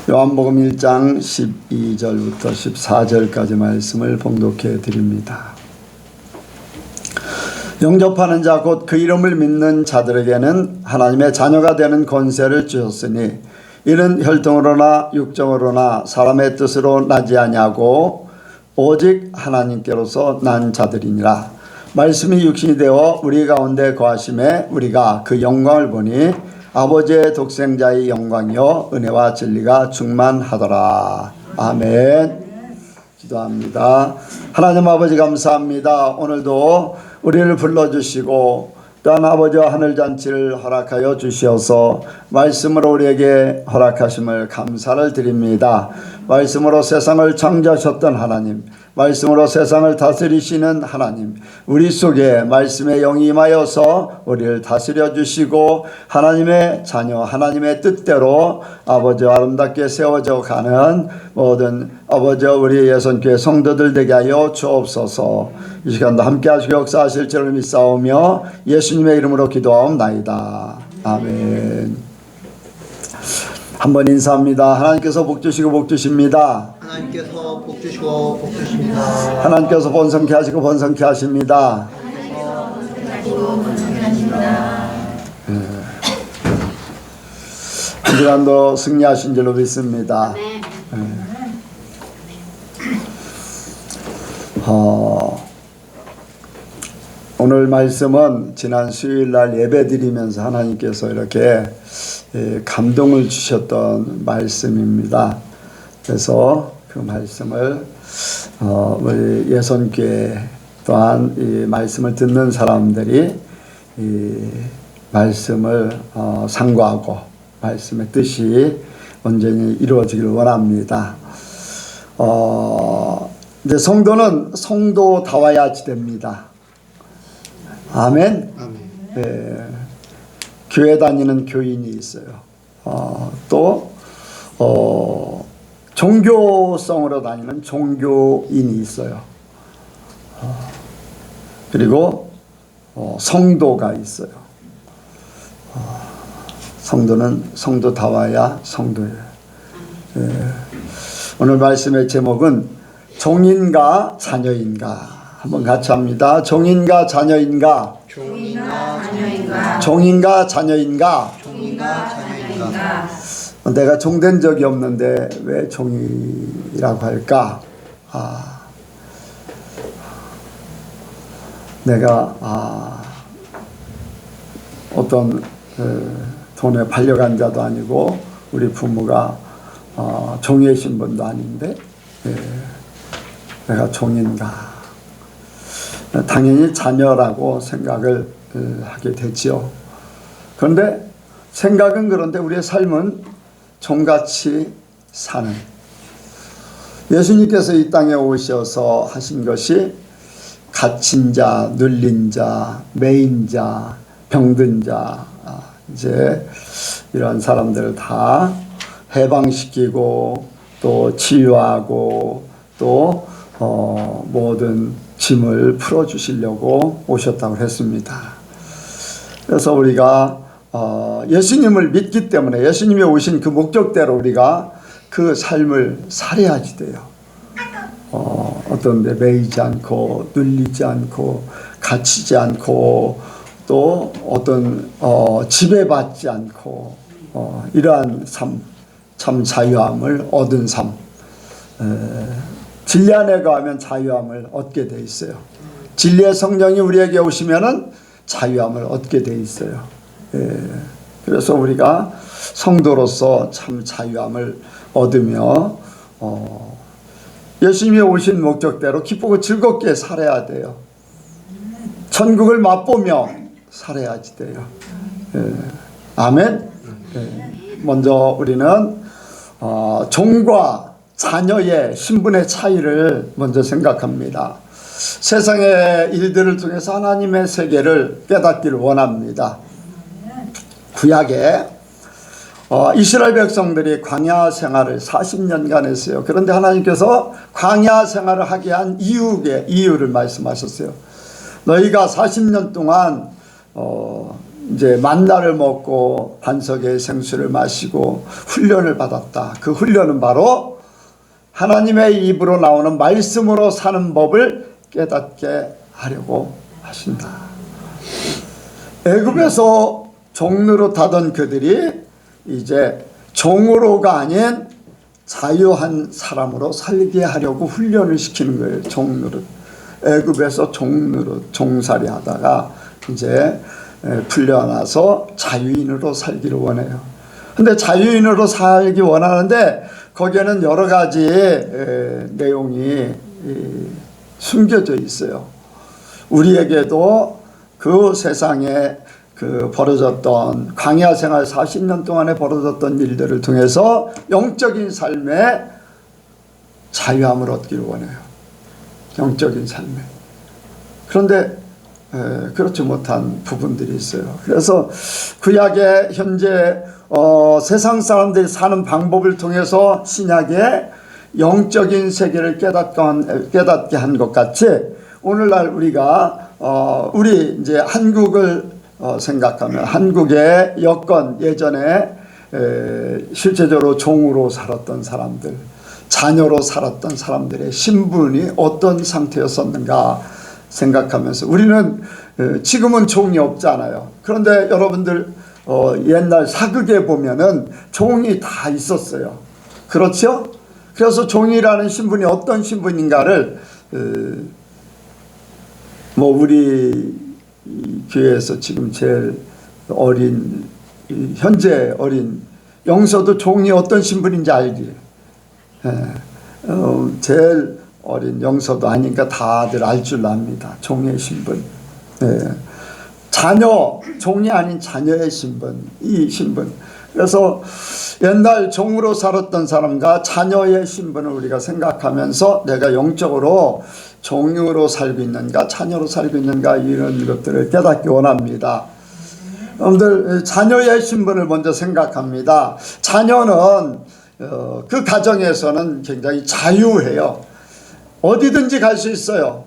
요한복음 1장 12절부터 14절까지 말씀을 봉독해 드립니다. 영접하는 자 곧 그 이름을 믿는 자들에게는 하나님의 자녀가 되는 권세를 주셨으니 이는 혈통으로나 육정으로나 사람의 뜻으로 나지 아니하고 오직 하나님께로서 난 자들이니라. 말씀이 육신이 되어 우리 가운데 거하심에 우리가 그 영광을 보니 아버지의 독생자의 영광이요 은혜와 진리가 충만하더라. 아멘. 기도합니다. 하나님 아버지 감사합니다. 오늘도 우리를 불러주시고 또한 아버지와 하늘잔치를 허락하여 주시어서 말씀으로 우리에게 허락하심을 감사를 드립니다. 말씀으로 세상을 창조하셨던 하나님, 말씀으로 세상을 다스리시는 하나님, 우리 속에 말씀의 영이 임하여서 우리를 다스려 주시고 하나님의 자녀, 하나님의 뜻대로 아버지와 아름답게 세워져 가는 모든 아버지와 우리 예선교회 성도들 되게 하여 주옵소서. 이 시간도 함께 하시고 역사하실 줄을 믿사오며 예수님의 이름으로 기도하옵나이다. 아멘. 한번 인사합니다. 하나님께서 복 주시고 복 주십니다. 하나님께서 복 주시고 복 주십니다. 하나님께서 번성케 하시고 번성케 하십니다. 한 시간도 승리하신 줄로 믿습니다. 오늘 말씀은 지난 수요일날 예배 드리면서 하나님께서 이렇게 감동을 주셨던 말씀입니다. 그래서 그 말씀을 우리 예선교회 또한 이 말씀을 듣는 사람들이 이 말씀을 상고하고 말씀의 뜻이 온전히 이루어지기를 원합니다. 이제 성도는 성도다워야지 됩니다. 아멘. 아멘. 교회 다니는 교인이 있어요. 또 종교성으로 다니는 종교인이 있어요. 그리고 성도가 있어요. 성도는 성도다워야 성도예요. 오늘 말씀의 제목은 종인가 자녀인가. 한번 같이 합니다. 종인가 자녀인가. 종인가 자녀인가. 종인가 자녀인가. 종인가 자녀인가. 내가 종된 적이 없는데 왜 종이라고 할까? 내가 어떤 돈에 팔려간 자도 아니고 우리 부모가 종의 신분도 아닌데 내가 종인가? 당연히 자녀라고 생각을 하게 되지요. 그런데 생각은 그런데 우리의 삶은 종같이 사는, 예수님께서 이 땅에 오셔서 하신 것이 갇힌 자, 눌린 자, 매인 자, 병든 자, 이제 이런 사람들을 다 해방시키고 또 치유하고 또 모든 짐을 풀어주시려고 오셨다고 했습니다. 그래서 우리가 예수님을 믿기 때문에 예수님이 오신 그 목적대로 우리가 그 삶을 살아야지 돼요. 어떤 데 매이지 않고 눌리지 않고 갇히지 않고 또 어떤 지배받지 않고 이러한 삶, 참 자유함을 얻은 삶. 진리 안에 거하면 자유함을 얻게 돼 있어요. 진리의 성령이 우리에게 오시면은 자유함을 얻게 돼 있어요. 그래서 우리가 성도로서 참 자유함을 얻으며 예수님이 오신 목적대로 기쁘고 즐겁게 살아야 돼요. 천국을 맛보며 살아야지 돼요. 아멘. 먼저 우리는 종과 자녀의 신분의 차이를 먼저 생각합니다. 세상의 일들을 통해서 하나님의 세계를 깨닫기를 원합니다. 구약에 이스라엘 백성들이 광야 생활을 40년간 했어요. 그런데 하나님께서 광야 생활을 하게 한 이유를 말씀하셨어요. 너희가 40년 동안 이제 만나를 먹고 반석의 생수를 마시고 훈련을 받았다. 그 훈련은 바로 하나님의 입으로 나오는 말씀으로 사는 법을 깨닫게 하려고 하신다. 애굽에서 종노릇하던 그들이 이제 종으로가 아닌 자유한 사람으로 살게 하려고 훈련을 시키는 거예요. 종노릇. 애굽에서 종노릇, 종살이 하다가 이제 풀려나서 자유인으로 살기를 원해요. 근데 자유인으로 살기 원하는데 거기에는 여러 가지 내용이 숨겨져 있어요. 우리에게도 그 세상에 그 벌어졌던 광야 생활 40년 동안에 벌어졌던 일들을 통해서 영적인 삶에 자유함을 얻기를 원해요. 영적인 삶에. 그런데 그렇지 못한 부분들이 있어요. 그래서 구약의 현재 세상 사람들이 사는 방법을 통해서 신약의 영적인 세계를 깨닫게 한 것 같이 오늘날 우리가 우리 이제 한국을 생각하면 한국의 여건 예전에 실제적으로 종으로 살았던 사람들, 자녀로 살았던 사람들의 신분이 어떤 상태였었는가 생각하면서 우리는 지금은 종이 없잖아요. 그런데 여러분들 옛날 사극에 보면은 종이 다 있었어요. 그렇죠? 그래서 종이라는 신분이 어떤 신분인가를 뭐 우리 교회에서 지금 제일 어린 현재 어린 영서도 종이 어떤 신분인지 알지? 제일 어린 영서도 아니니까 다들 알 줄 압니다. 종의 신분. 자녀, 종이 아닌 자녀의 신분, 이 신분. 그래서 옛날 종으로 살았던 사람과 자녀의 신분을 우리가 생각하면서 내가 영적으로 종으로 살고 있는가 자녀로 살고 있는가 이런 것들을 깨닫기 원합니다. 여러분들 자녀의 신분을 먼저 생각합니다. 자녀는 그 가정에서는 굉장히 자유해요. 어디든지 갈 수 있어요.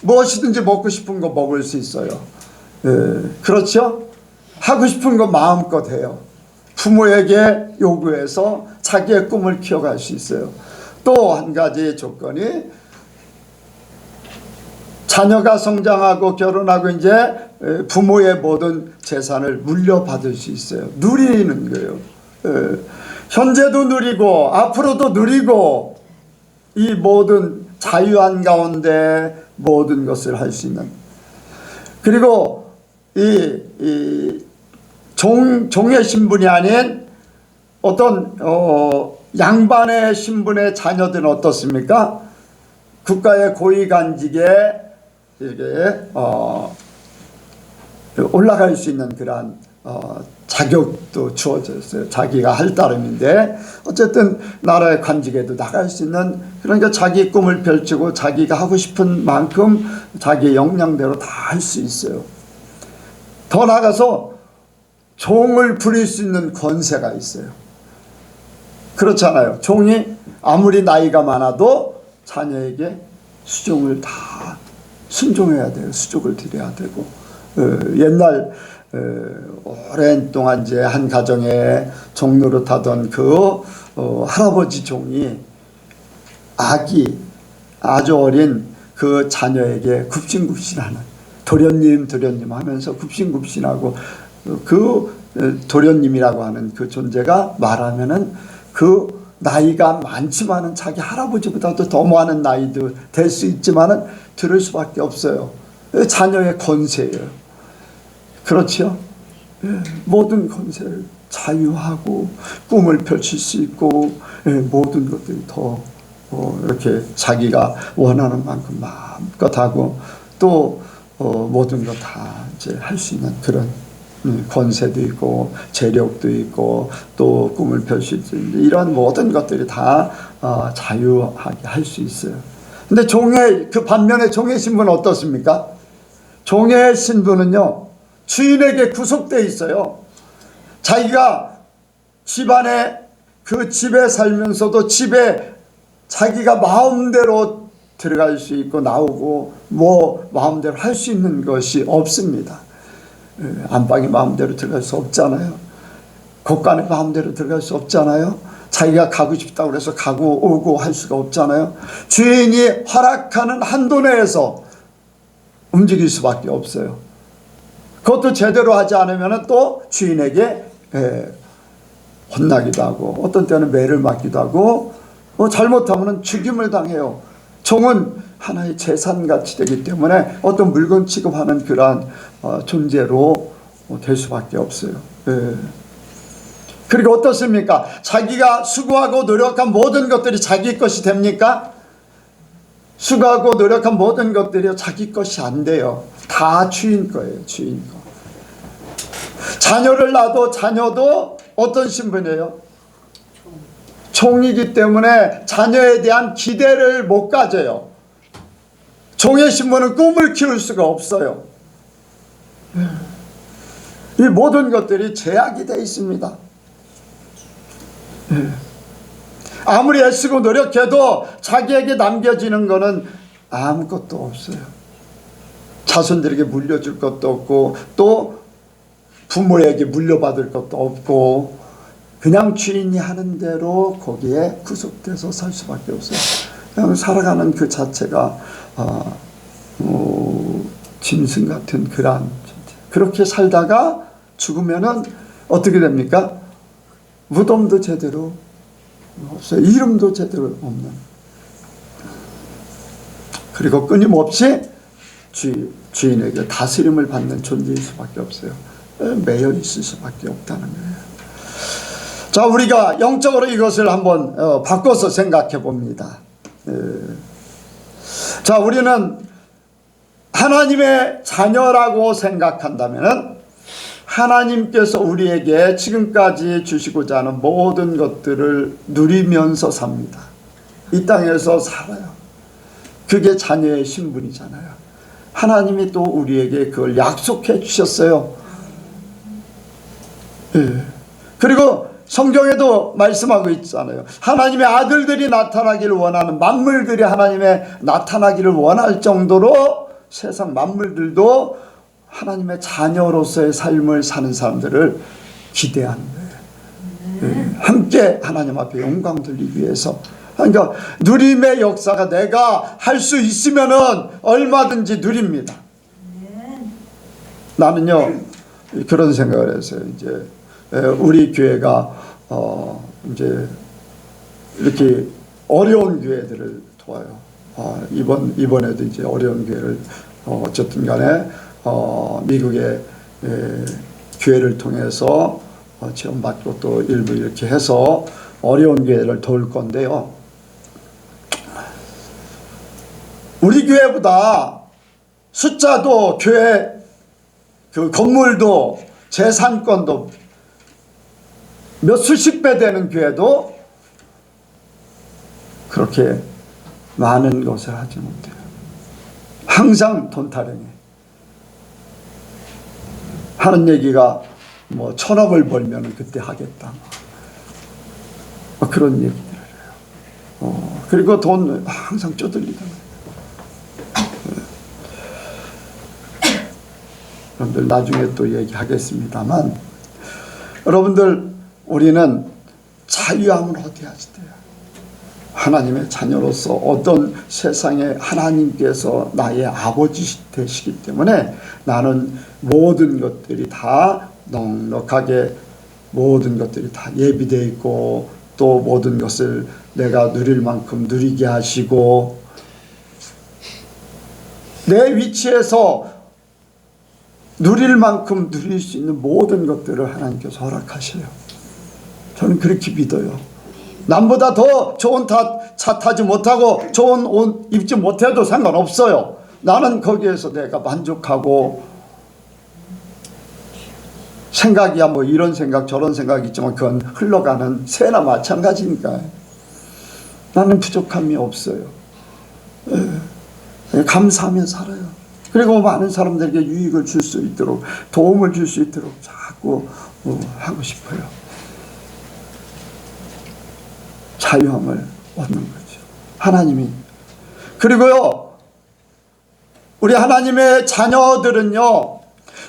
무엇이든지 먹고 싶은 거 먹을 수 있어요. 그렇죠? 하고 싶은 거 마음껏 해요. 부모에게 요구해서 자기의 꿈을 키워갈 수 있어요. 또 한 가지 조건이 자녀가 성장하고 결혼하고 이제 부모의 모든 재산을 물려받을 수 있어요. 누리는 거예요. 현재도 누리고 앞으로도 누리고 이 모든 자유한 가운데 모든 것을 할 수 있는. 그리고 종의 신분이 아닌 어떤 양반의 신분의 자녀들은 어떻습니까? 국가의 고위간직에 이게 올라갈 수 있는 그러한 자격도 주어졌어요. 자기가 할 따름인데 어쨌든 나라의 관직에도 나갈 수 있는, 그러니까 자기 꿈을 펼치고 자기가 하고 싶은 만큼 자기의 역량대로 다 할 수 있어요. 더 나아가서 종을 부릴 수 있는 권세가 있어요. 그렇잖아요. 종이 아무리 나이가 많아도 자녀에게 수종을 다 순종해야 돼요. 수족을 드려야 되고 옛날 오랜 동안 이제 한 가정에 종노릇하던 그 할아버지 종이 아주 어린 그 자녀에게 굽신굽신하는 도련님 하면서 굽신굽신하고 그 도련님이라고 하는 그 존재가 말하면은 그 나이가 많지만은 자기 할아버지보다도 더 많은 나이도 될 수 있지만은 들을 수밖에 없어요. 자녀의 권세예요. 그렇죠? 모든 권세를 자유하고 꿈을 펼칠 수 있고 모든 것들이 더 이렇게 자기가 원하는 만큼 마음껏 하고 또 모든 것 다 이제 할 수 있는 그런 권세도 있고 재력도 있고 또 꿈을 펼칠 수 있는 이런 모든 것들이 다 자유하게 할 수 있어요. 근데 그 반면에 종의 신분은 어떻습니까? 종의 신분은요, 주인에게 구속되어 있어요. 자기가 집안에 그 집에 살면서도 집에 자기가 마음대로 들어갈 수 있고 나오고 뭐 마음대로 할 수 있는 것이 없습니다. 안방에 마음대로 들어갈 수 없잖아요. 곳간에 마음대로 들어갈 수 없잖아요. 자기가 가고 싶다고 해서 가고 오고 할 수가 없잖아요. 주인이 허락하는 한도 내에서 움직일 수밖에 없어요. 그것도 제대로 하지 않으면 또 주인에게 혼나기도 하고 어떤 때는 매를 맞기도 하고 잘못하면 죽임을 당해요. 종은 하나의 재산같이 되기 때문에 어떤 물건 취급하는 그러한 존재로 될 수밖에 없어요. 그리고 어떻습니까? 자기가 수고하고 노력한 모든 것들이 자기 것이 됩니까? 수고하고 노력한 모든 것들이 자기 것이 안 돼요. 다 주인 거예요. 주인 거. 자녀를 낳아도 자녀도 어떤 신분이에요? 종이기 때문에 자녀에 대한 기대를 못 가져요. 종의 신분은 꿈을 키울 수가 없어요. 이 모든 것들이 제약이 되어 있습니다. 아무리 애쓰고 노력해도 자기에게 남겨지는 것은 아무것도 없어요. 자손들에게 물려줄 것도 없고 또 부모에게 물려받을 것도 없고 그냥 주인이 하는 대로 거기에 구속돼서 살 수밖에 없어요. 그냥 살아가는 그 자체가 짐승 같은 그러한 그렇게 살다가 죽으면은 어떻게 됩니까? 무덤도 제대로 없어요. 이름도 제대로 없는. 그리고 끊임없이 주인에게 다스림을 받는 존재일 수밖에 없어요. 매여 있을 수밖에 없다는 거예요. 자, 우리가 영적으로 이것을 한번 바꿔서 생각해 봅니다. 자, 우리는 하나님의 자녀라고 생각한다면 하나님께서 우리에게 지금까지 주시고자 하는 모든 것들을 누리면서 삽니다. 이 땅에서 살아요. 그게 자녀의 신분이잖아요. 하나님이 또 우리에게 그걸 약속해 주셨어요. 그리고 성경에도 말씀하고 있잖아요. 하나님의 아들들이 나타나기를 원하는 만물들이 하나님의 나타나기를 원할 정도로 세상 만물들도 하나님의 자녀로서의 삶을 사는 사람들을 기대하는 거예요. 함께 하나님 앞에 영광 돌리기 위해서. 그러니까 누림의 역사가 내가 할 수 있으면은 얼마든지 누립니다. 나는요 그런 생각을 했어요. 이제 우리 교회가 이제 이렇게 어려운 교회들을 도와요. 이번에도 이제 어려운 교회를 어쨌든 간에 미국의 교회를 통해서 지원받고 또 일부 이렇게 해서 어려운 교회를 도울 건데요. 우리 교회보다 숫자도 교회 그 건물도 재산권도 몇 수십 배 되는 교회도 그렇게 많은 것을 하지 못해요. 항상 돈 타령해. 하는 얘기가 뭐 1,000억을 벌면 그때 하겠다. 그런 얘기들을 해요. 그리고 돈 항상 쪼들리잖아요. 여러분들 나중에 또 얘기하겠습니다만 여러분들 우리는 자유함을 어디하지 돼요. 하나님의 자녀로서 어떤 세상에 하나님께서 나의 아버지 되시기 때문에 나는 모든 것들이 다 넉넉하게 모든 것들이 다 예비되어 있고 또 모든 것을 내가 누릴 만큼 누리게 하시고 내 위치에서 누릴 만큼 누릴 수 있는 모든 것들을 하나님께서 허락하셔요. 저는 그렇게 믿어요. 남보다 더 좋은 차 타지 못하고 좋은 옷 입지 못해도 상관없어요. 나는 거기에서 내가 만족하고 생각이야 뭐 이런 생각 저런 생각이 있지만 그건 흘러가는 새나 마찬가지니까 나는 부족함이 없어요. 감사하며 살아요. 그리고 많은 사람들에게 유익을 줄 수 있도록 도움을 줄 수 있도록 자꾸 하고 싶어요. 자유함을 얻는 거죠. 하나님이. 그리고요 우리 하나님의 자녀들은요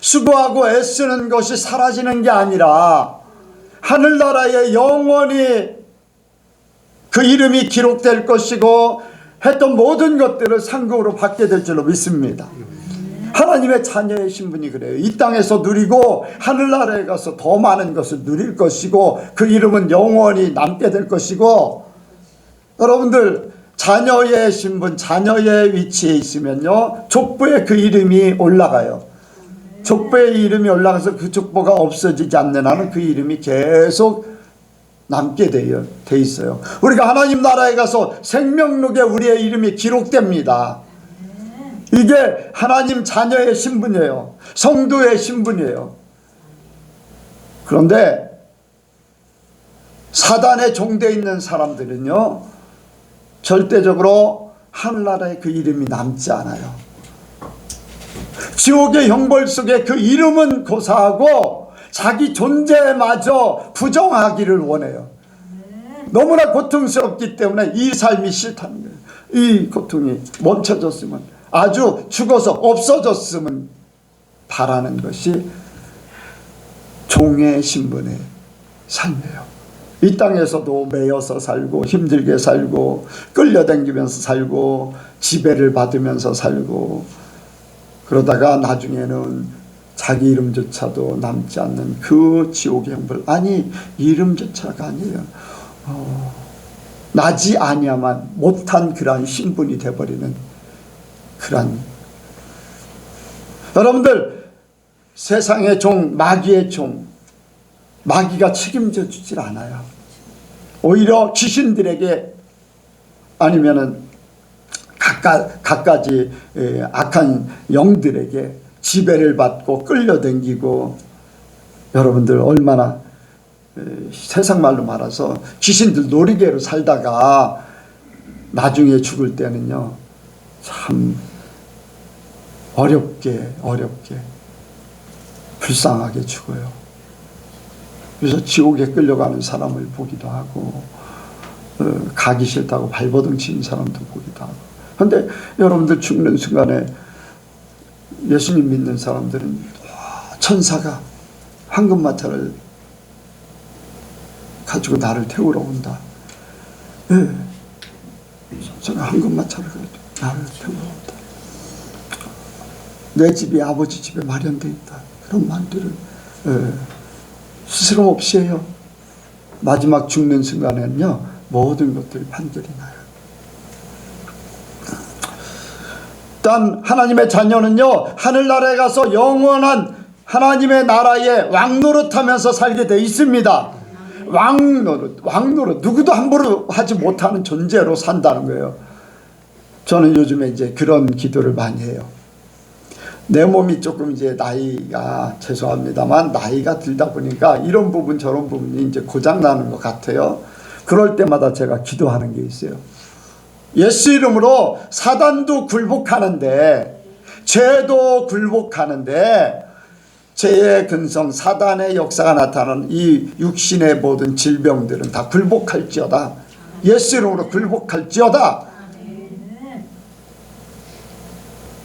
수고하고 애쓰는 것이 사라지는 게 아니라 하늘나라에 영원히 그 이름이 기록될 것이고 했던 모든 것들을 상급으로 받게 될 줄로 믿습니다. 하나님의 자녀의 신분이 그래요. 이 땅에서 누리고 하늘나라에 가서 더 많은 것을 누릴 것이고 그 이름은 영원히 남게 될 것이고, 여러분들 자녀의 신분, 자녀의 위치에 있으면요 족보에 그 이름이 올라가요. 족보에 이름이 올라가서 그 족보가 없어지지 않는 한은 그 이름이 계속 남게 돼 있어요. 우리가 하나님 나라에 가서 생명록에 우리의 이름이 기록됩니다. 이게 하나님 자녀의 신분이에요. 성도의 신분이에요. 그런데 사단에 종되어 있는 사람들은요 절대적으로 하늘나라에 그 이름이 남지 않아요. 지옥의 형벌 속에 그 이름은 고사하고 자기 존재마저 부정하기를 원해요. 너무나 고통스럽기 때문에 이 삶이 싫다는 거예요. 이 고통이 멈춰졌으면, 아주 죽어서 없어졌으면 바라는 것이 종의 신분의 삶이에요. 이 땅에서도 매여서 살고 힘들게 살고 끌려다니면서 살고 지배를 받으면서 살고, 그러다가 나중에는 자기 이름조차도 남지 않는 그 지옥의 형벌. 아니, 이름조차가 아니에요. 나지 아니야만 못한 그러한 신분이 되어버리는 그러한. 여러분들, 세상의 종, 마귀의 종, 마귀가 책임져 주질 않아요. 오히려 귀신들에게 아니면은 갖가지 악한 영들에게 지배를 받고 끌려다니고, 여러분들 얼마나 세상 말로 말해서 귀신들 놀이개로 살다가 나중에 죽을 때는요 참 어렵게 불쌍하게 죽어요. 그래서 지옥에 끌려가는 사람을 보기도 하고 가기 싫다고 발버둥 치는 사람도 보기도 하고. 그런데 여러분들 죽는 순간에 예수님 믿는 사람들은 천사가 황금마차를 가지고 나를 태우러 온다. 예, 천사가 황금마차를 가지고 나를 태우러 온다. 내 집이 아버지 집에 마련되어 있다. 그런 말들을 스스럼 없이 해요. 마지막 죽는 순간에는요 모든 것들이 판결이 나요. 단 하나님의 자녀는요 하늘나라에 가서 영원한 하나님의 나라에 왕노릇하면서 살게 돼 있습니다. 왕노릇 누구도 함부로 하지 못하는 존재로 산다는 거예요. 저는 요즘에 이제 그런 기도를 많이 해요. 내 몸이 조금 이제 나이가, 죄송합니다만 나이가 들다 보니까 이런 부분 저런 부분이 이제 고장 나는 것 같아요. 그럴 때마다 제가 기도하는 게 있어요. 예수 이름으로 사단도 굴복하는데, 죄도 굴복하는데, 죄의 근성, 사단의 역사가 나타나는 이 육신의 모든 질병들은 다 굴복할지어다. 예수 이름으로 굴복할지어다.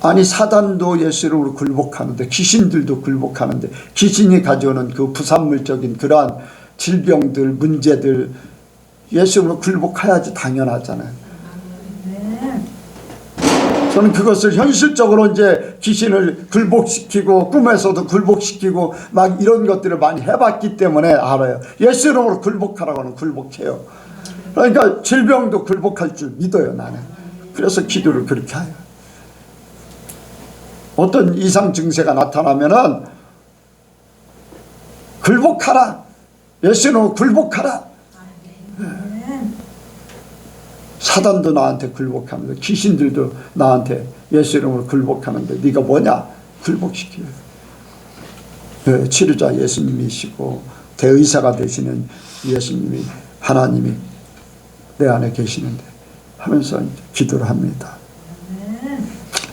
아니, 사단도 예수 이름으로 굴복하는데, 귀신들도 굴복하는데, 귀신이 가져오는 그 부산물적인 그러한 질병들, 문제들 예수 이름으로 굴복해야지 당연하잖아요. 저는 그것을 현실적으로 이제 귀신을 굴복시키고 꿈에서도 굴복시키고 막 이런 것들을 많이 해봤기 때문에 알아요. 예수 이름으로 굴복하라고 하면 굴복해요. 그러니까 질병도 굴복할 줄 믿어요, 나는. 그래서 기도를 그렇게 해요. 어떤 이상 증세가 나타나면은 굴복하라. 예수 이름으로 굴복하라. 사단도 나한테 굴복합니다. 귀신들도 나한테 예수 이름으로 굴복하는데 네가 뭐냐? 굴복시켜요. 치료자 예수님이시고 대의사가 되시는 예수님이, 하나님이 내 안에 계시는데 하면서 기도를 합니다.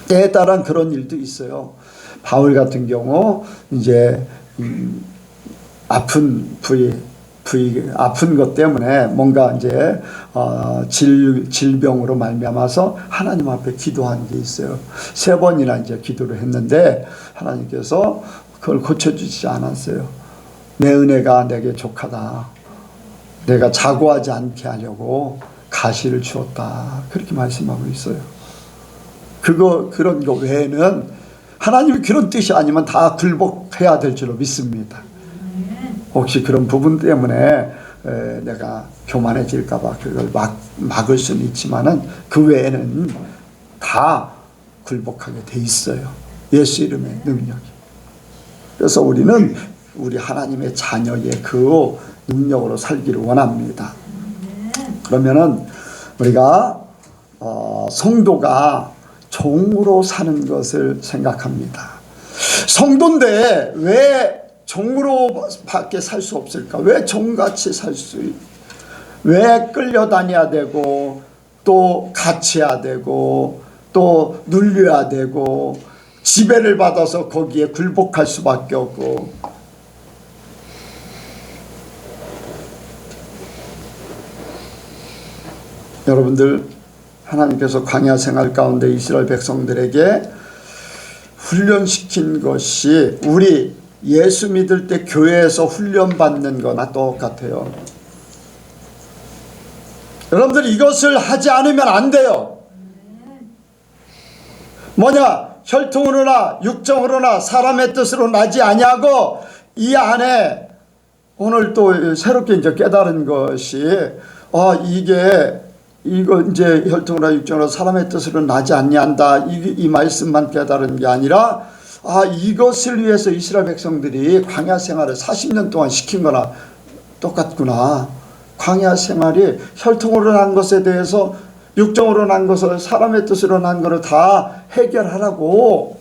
때에 따른 그런 일도 있어요. 바울 같은 경우 이제 아픈 부위 아픈 것 때문에 뭔가 이제 질병으로 말미암아서 하나님 앞에 기도한 게 있어요. 3번이나 이제 기도를 했는데 하나님께서 그걸 고쳐주지 않았어요. 내 은혜가 내게 족하다. 내가 자고하지 않게 하려고 가시를 주었다. 그렇게 말씀하고 있어요. 그런 거 외에는 하나님이 그런 뜻이 아니면 다 굴복해야 될 줄로 믿습니다. 혹시 그런 부분 때문에 내가 교만해질까봐 그걸 막을 수는 있지만은 그 외에는 다 굴복하게 돼 있어요. 예수 이름의 능력이. 그래서 우리는 우리 하나님의 자녀의 그 능력으로 살기를 원합니다. 그러면은 우리가 성도가 종으로 사는 것을 생각합니다. 성도인데 왜 종으로 밖에 살 수 없을까? 왜 종같이 살 수, 왜 끌려다녀야 되고, 또 갇혀야 되고, 또 눌려야 되고, 지배를 받아서 거기에 굴복할 수밖에 없고. 여러분들, 하나님께서 광야 생활 가운데 이스라엘 백성들에게 훈련시킨 것이 우리 예수 믿을 때 교회에서 훈련받는 거나 똑같아요. 여러분들 이것을 하지 않으면 안 돼요. 뭐냐? 혈통으로나 육정으로나 사람의 뜻으로 나지 아니하고, 이 안에 오늘 또 새롭게 이제 깨달은 것이 이거 이제 혈통으로나 육정으로나 사람의 뜻으로 나지 아니한다. 이 말씀만 깨달은 게 아니라 이것을 위해서 이스라엘 백성들이 광야 생활을 40년 동안 시킨 거나 똑같구나. 광야 생활이 혈통으로 난 것에 대해서 육정으로 난 것을 사람의 뜻으로 난 것을 다 해결하라고,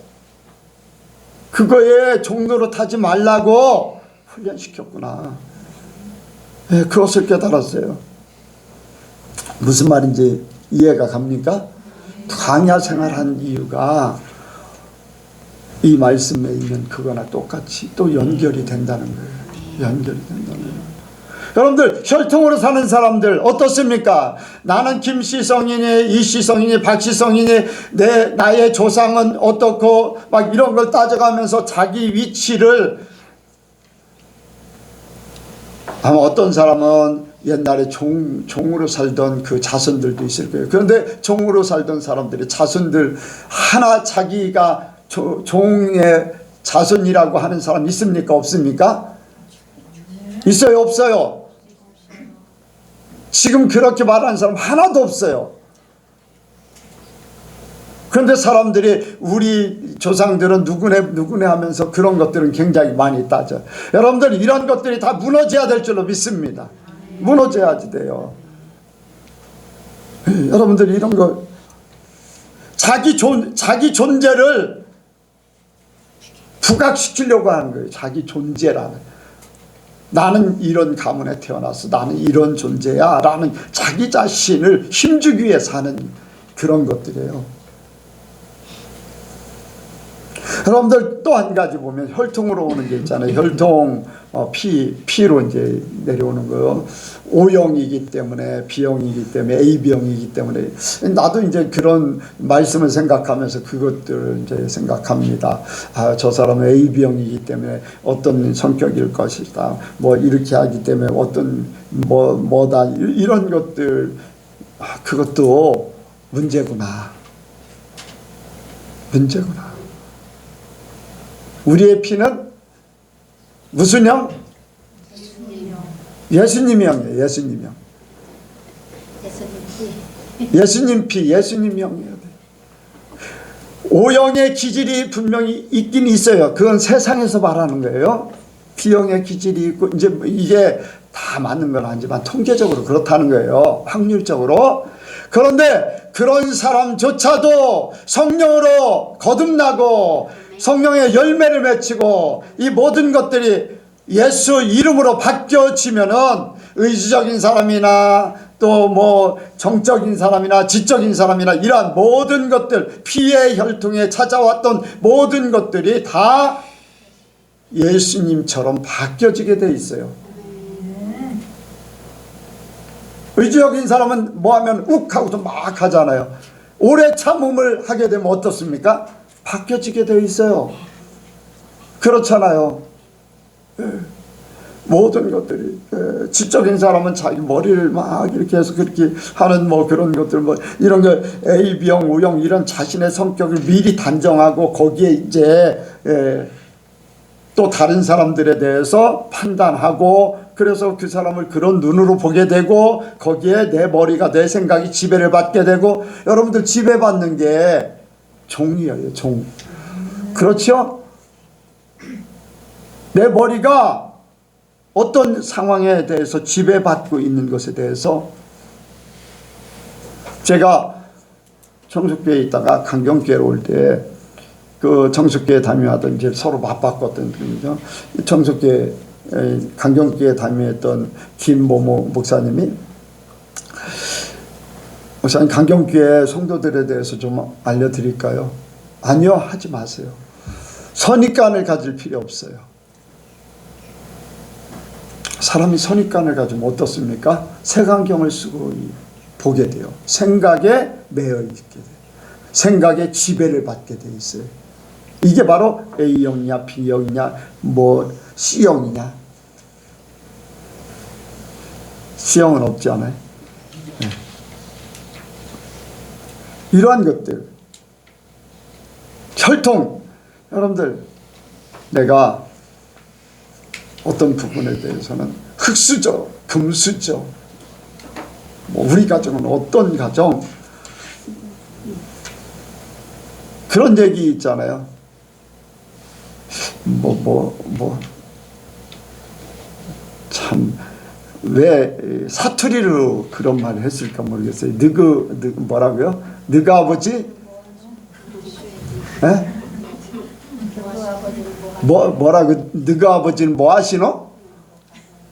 그거에 종로로 타지 말라고 훈련시켰구나. 그것을 깨달았어요. 무슨 말인지 이해가 갑니까? 광야 생활한 이유가 이 말씀에 있는 그거나 똑같이 또 연결이 된다는 거예요. 연결이 된다는 거예요. 여러분들 혈통으로 사는 사람들 어떻습니까? 나는 김씨성이니 이씨성이니 박씨성이니 나의 조상은 어떻고 막 이런 걸 따져가면서 자기 위치를, 아마 어떤 사람은 옛날에 종으로 살던 그 자손들도 있을 거예요. 그런데 종으로 살던 사람들이 자손들 하나 자기가 종의 자손이라고 하는 사람 있습니까? 없습니까? 있어요? 없어요? 지금 그렇게 말하는 사람 하나도 없어요. 그런데 사람들이 우리 조상들은 누구네 하면서 그런 것들은 굉장히 많이 따져. 여러분들 이런 것들이 다 무너져야 될 줄로 믿습니다. 무너져야지 돼요. 여러분들 이런 거 자기 존재를 부각시키려고 하는 거예요. 자기 존재라는. 나는 이런 가문에 태어났어. 나는 이런 존재야. 라는 자기 자신을 힘주기 위해서 하는 그런 것들이에요. 여러분들 또 한 가지 보면 혈통으로 오는 게 있잖아요. 혈통 P로 이제 내려오는 거요. O형이기 때문에, B형이기 때문에, AB형이기 때문에, 나도 이제 그런 말씀을 생각하면서 그것들을 이제 생각합니다. 저 사람은 AB형이기 때문에 어떤 성격일 것이다. 뭐 이렇게 하기 때문에 어떤 뭐다 이런 것들, 그것도 문제구나. 문제구나. 우리의 피는 무슨 형? 예수님 형이에요. 예수님 형. 예수님 피, 예수님 형이어야 돼. O형의 기질이 분명히 있긴 있어요. 그건 세상에서 말하는 거예요. B형의 기질이 있고, 이제 이게 다 맞는 건 아니지만 통계적으로 그렇다는 거예요. 확률적으로. 그런데 그런 사람조차도 성령으로 거듭나고 성령의 열매를 맺히고 이 모든 것들이 예수 이름으로 바뀌어지면은 의지적인 사람이나 또 뭐 정적인 사람이나 지적인 사람이나 이러한 모든 것들, 피의 혈통에 찾아왔던 모든 것들이 다 예수님처럼 바뀌어지게 돼 있어요. 의지적인 사람은 뭐 하면 욱 하고도 막 하잖아요. 오래 참음을 하게 되면 어떻습니까? 바뀌어지게 되어 있어요. 그렇잖아요. 모든 것들이 지적인 사람은 자기 머리를 막 이렇게 해서 그렇게 하는 뭐 그런 것들 뭐 이런 거 A, B형, O형 이런 자신의 성격을 미리 단정하고 거기에 이제 또 다른 사람들에 대해서 판단하고 그래서 그 사람을 그런 눈으로 보게 되고 거기에 내 머리가 내 생각이 지배를 받게 되고 여러분들 지배받는 게 종이에요. 종. 그렇죠? 내 머리가 어떤 상황에 대해서 지배받고 있는 것에 대해서 제가 정숙교회에 있다가 강경교회로 올 때 그 정숙교회 담임하던 이제 서로 맞바꿨던 분이죠. 정숙교회 강경교회 담임했던 김모모 목사님이 목사님 강경교회 성도들에 대해서 좀 알려드릴까요? 아니요, 하지 마세요. 선입관을 가질 필요 없어요. 사람이 선입관을 가지면 어떻습니까? 색안경을 쓰고 보게 돼요. 생각에 매여 있게 돼요. 생각에 지배를 받게 돼 있어요. 이게 바로 A형이냐 B형이냐 뭐 C형이냐. C형은 없지 않아요? 네. 이러한 것들 혈통 여러분들 내가 어떤 부분에 대해서는 흙수저, 금수저 뭐 우리 가정은 어떤 가정 그런 얘기 있잖아요. 참 왜 사투리로 그런 말을 했을까 모르겠어요. 뭐라고요? 너가 아버지? 에? 뭐라고? 너가 아버지는 뭐 하시노?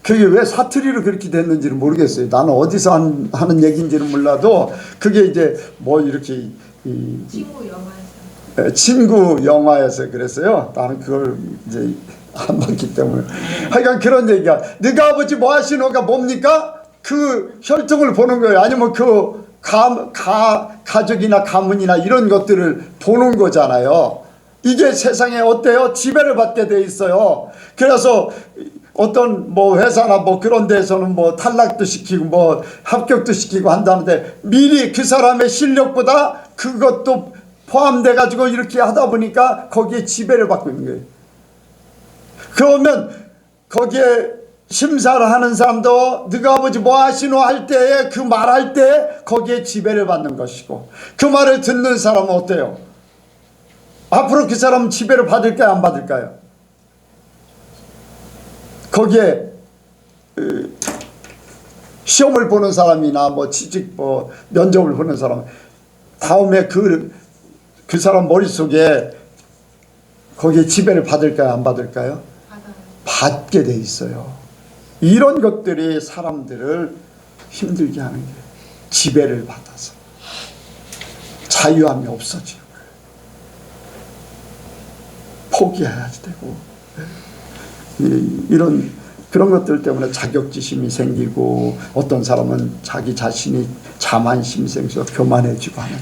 그게 왜 사투리로 그렇게 됐는지는 모르겠어요. 나는 어디서 하는 얘기인지는 몰라도 그게 이제 뭐 이렇게 친구 영화에서 그랬어요. 나는 그걸 이제 안 봤기 때문에. 하여간 그런 얘기야. 너가 아버지 뭐 하시노가 뭡니까? 그 혈통을 보는 거예요. 아니면 그 가족이나 가문이나 이런 것들을 보는 거잖아요. 이게 세상에 어때요? 지배를 받게 돼 있어요. 그래서 어떤 뭐 회사나 뭐 그런 데서는 뭐 탈락도 시키고 뭐 합격도 시키고 한다는데 미리 그 사람의 실력보다 그것도 포함돼 가지고 이렇게 하다 보니까 거기에 지배를 받고 있는 거예요. 그러면 거기에 심사를 하는 사람도 너가 아버지 뭐 하시노 할 때에 그 말할 때 거기에 지배를 받는 것이고 그 말을 듣는 사람은 어때요? 앞으로 그 사람은 지배를 받을까요? 안 받을까요? 거기에 시험을 보는 사람이나 뭐 취직 뭐 면접을 보는 사람 다음에 그 사람 머릿속에 거기에 지배를 받을까요? 안 받을까요? 받게 돼 있어요. 이런 것들이 사람들을 힘들게 하는 게 지배를 받아서 자유함이 없어지는 거예요. 포기해야 되고 이런 그런 것들 때문에 자격지심이 생기고 어떤 사람은 자기 자신이 자만심 생겨서 교만해지고 하는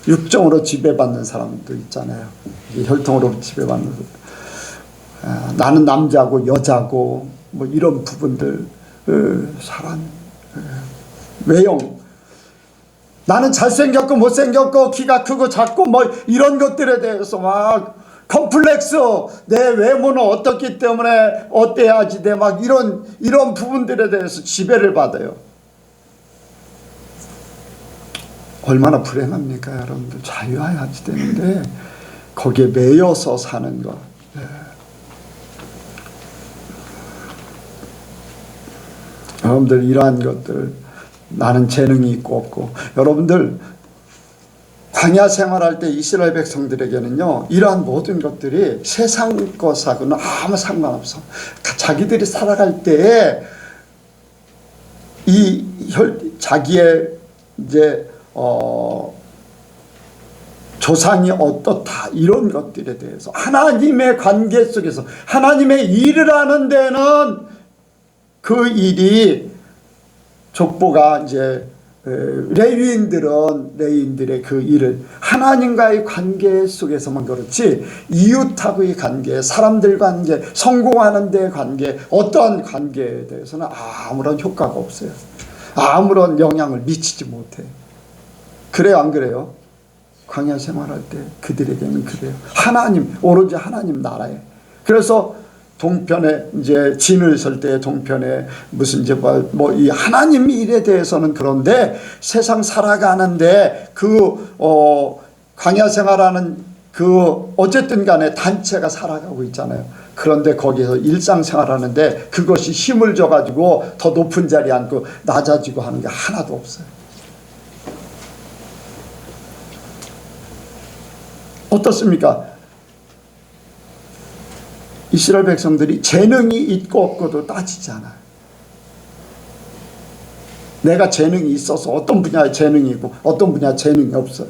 육정으로 지배받는 사람도 있잖아요. 혈통으로 지배받는 나는 남자고 여자고 뭐 이런 부분들 사람 외형 나는 잘생겼고 못생겼고 키가 크고 작고 뭐 이런 것들에 대해서 막 컴플렉스 내 외모는 어떻기 때문에 어때야지 돼 막 이런 부분들에 대해서 지배를 받아요. 얼마나 불행합니까 여러분들. 자유해야지 되는데 거기에 매여서 사는 것. 여러분들 이러한 것들 나는 재능이 있고 없고 여러분들 광야 생활할 때 이스라엘 백성들에게는요 이러한 모든 것들이 세상 것하고는 아무 상관없어. 자기들이 살아갈 때에 자기의 이제 조상이 어떻다 이런 것들에 대해서 하나님의 관계 속에서 하나님의 일을 하는 데는 그 일이 족보가 이제 레위인들의 그 일을 하나님과의 관계 속에서만 그렇지 이웃하고의 관계, 사람들 관계, 성공하는 데 관계, 어떠한 관계에 대해서는 아무런 효과가 없어요. 아무런 영향을 미치지 못해. 그래요, 안 그래요? 광야 생활할 때 그들에게는 그래요. 하나님, 오로지 하나님 나라에. 그래서 동편에 이제 진을 설 때 동편에 무슨 이제 뭐 이 하나님 일에 대해서는 그런데 세상 살아가는데 그 광야 생활하는 그 어쨌든 간에 단체가 살아가고 있잖아요. 그런데 거기서 일상생활하는데 그것이 힘을 줘가지고 더 높은 자리에 앉고 낮아지고 하는 게 하나도 없어요. 어떻습니까? 이스라엘 백성들이 재능이 있고 없고도 따지지 않아요. 내가 재능이 있어서 어떤 분야에 재능이 있고 어떤 분야에 재능이 없어요.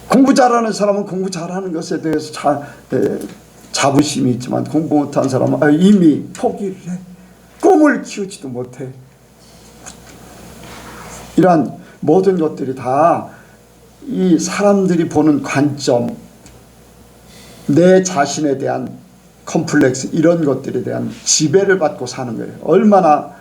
공부 잘하는 사람은 공부 잘하는 것에 대해서 자부심이 있지만 공부 못한 사람은 이미 포기를 해. 꿈을 키우지도 못해. 이러한 모든 것들이 다 이 사람들이 보는 관점, 내 자신에 대한 컴플렉스, 이런 것들에 대한 지배를 받고 사는 거예요. 얼마나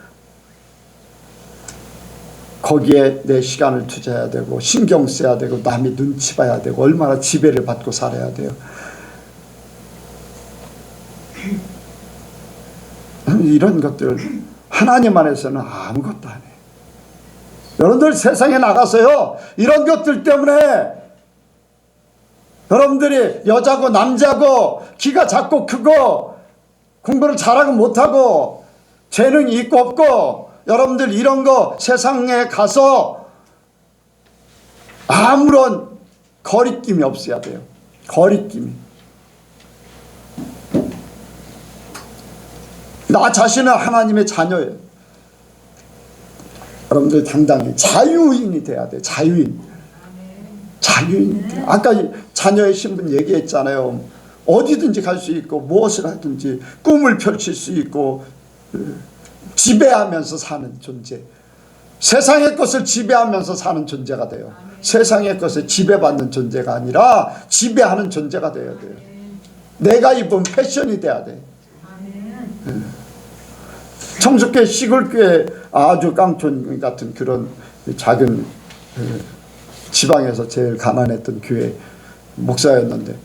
거기에 내 시간을 투자해야 되고 신경 써야 되고 남이 눈치 봐야 되고 얼마나 지배를 받고 살아야 돼요. 이런 것들 하나님 안에서는 아무것도 안 해요. 여러분들 세상에 나가서요, 이런 것들 때문에 여러분들이 여자고 남자고 키가 작고 크고 공부를 잘하고 못하고 재능이 있고 없고 여러분들 이런 거 세상에 가서 아무런 거리낌이 없어야 돼요. 거리낌이. 나 자신은 하나님의 자녀예요. 여러분들 당당히 자유인이 돼야 돼요. 자유인이 돼요. 아까 자녀의 신분 얘기했잖아요. 어디든지 갈 수 있고 무엇을 하든지 꿈을 펼칠 수 있고 지배하면서 사는 존재. 세상의 것을 지배하면서 사는 존재가 돼요. 세상의 것을 지배받는 존재가 아니라 지배하는 존재가 돼야 돼요. 내가 입은 패션이 돼야 돼. 청주교회 시골교회 아주 깡촌 같은 그런 작은 지방에서 제일 가난했던 교회 목사였는데,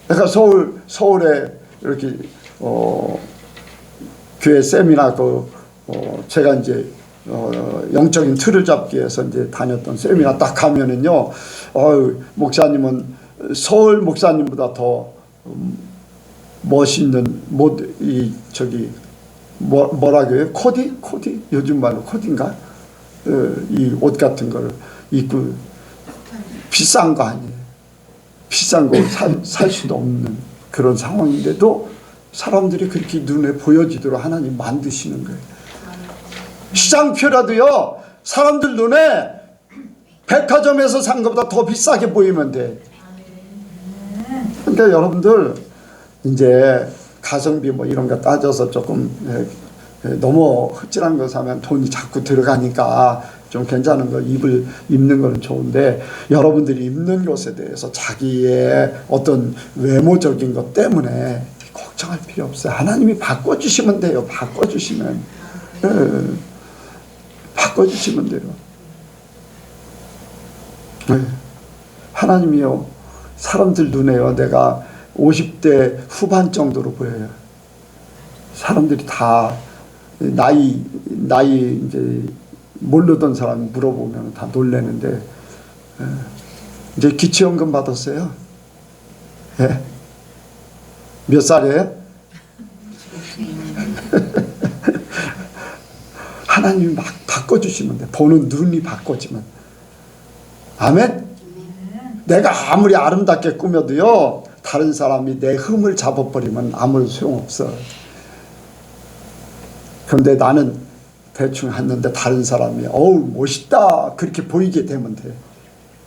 내가 서울에 이렇게 교회 세미나 제가 이제 영적인 틀을 잡기 위해서 이제 다녔던 세미나 딱 가면은요, 목사님은 서울 목사님보다 더 멋있는 뭐라고 해요? 코디? 요즘 말로 코디인가? 이 옷 같은 걸 입고 비싼 거 아니에요. 비싼 거 살 수도 없는 그런 상황인데도 사람들이 그렇게 눈에 보여지도록 하나님 만드시는 거예요. 시장표라도요, 사람들 눈에 백화점에서 산 것보다 더 비싸게 보이면 돼. 그러니까 여러분들 이제 가성비 뭐 이런 거 따져서 조금 너무 흑질한 거 사면 돈이 자꾸 들어가니까 좀 괜찮은 거 입는 거는 좋은데, 여러분들이 입는 것에 대해서 자기의 어떤 외모적인 것 때문에 걱정할 필요 없어요. 하나님이 바꿔주시면 돼요. 바꿔주시면 돼요. 하나님이요, 사람들 눈에요, 내가 50대 후반 정도로 보여요. 사람들이 다 나이 이제 모르던 사람 물어보면 다 놀래는데, 이제 기초연금 받았어요. 예? 몇 살이에요? 하나님이 막 바꿔주시면 돼. 보는 눈이 바꿔지면. 아멘? 내가 아무리 아름답게 꾸며도요, 다른 사람이 내 흠을 잡아버리면 아무 소용없어. 그런데 나는 대충 했는데 다른 사람이 어우 멋있다 그렇게 보이게 되면 돼.